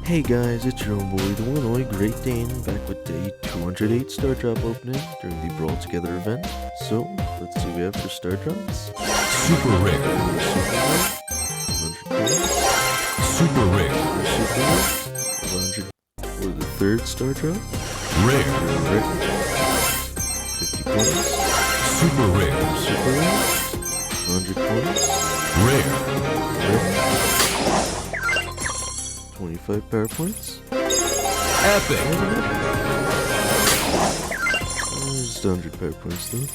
Hey guys, it's your own boy, the one and only Great Dane, back with day 208 Star Drop opening during the Brawl Together event. So, let's see what we have for Star Drops. Super rare. 100 coins. Super rare. Super rare. 100 for the third Star Drop. Rare. 50 coins. Super rare. Super rare. 100 coins. Rare. Rare. 25 power points. Epic. Just 100 power points though.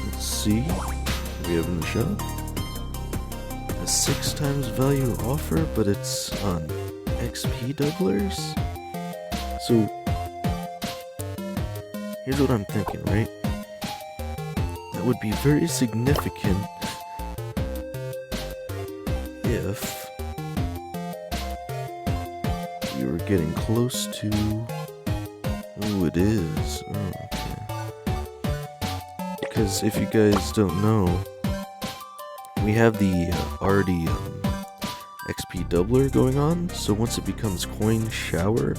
Let's see what we have in the shop. A 6 times value offer, but it's on XP doublers. So here's what I'm thinking, right? That would be very significant if we were getting close to who it is. Oh, okay. Because if you guys don't know, we have the already XP doubler going on, so once it becomes coin shower,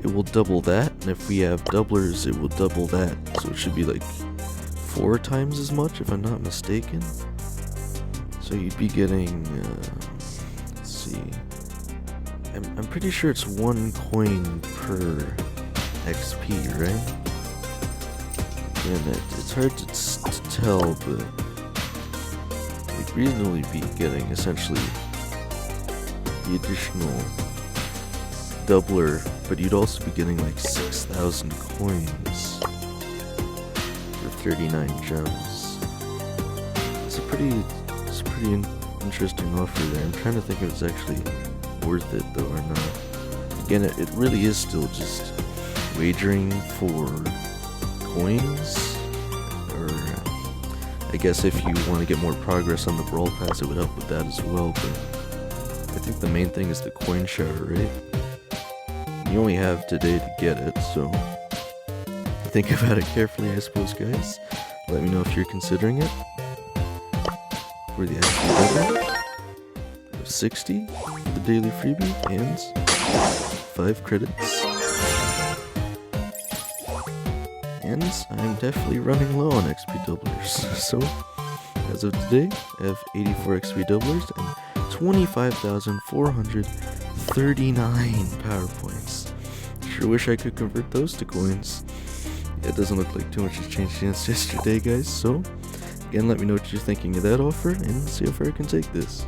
it will double that, and if we have doublers, it will double that, so it should be like 4 times as much if I'm not mistaken. So you'd be getting, let's see, I'm pretty sure it's 1 coin per XP, right? And it's hard to tell, but you'd reasonably be getting essentially the additional doubler, but you'd also be getting like 6,000 coins for 39 gems. It's a pretty interesting offer there. I'm trying to think if it's actually worth it though or not. Again, it really is still just wagering for coins, or I guess if you want to get more progress on the Brawl Pass, it would help with that as well, but I think the main thing is the coin shower, right? You only have today to get it, so think about it carefully, I suppose, guys. Let me know if you're considering it. For the XP level of 60, the daily freebie, and 5 credits. And I'm definitely running low on XP doublers. So, as of today, I have 84 XP doublers and 25,439 power points. Sure wish I could convert those to coins. Yeah, it doesn't look like too much has changed since yesterday, guys, so again, let me know what you're thinking of that offer, and see how far I can take this.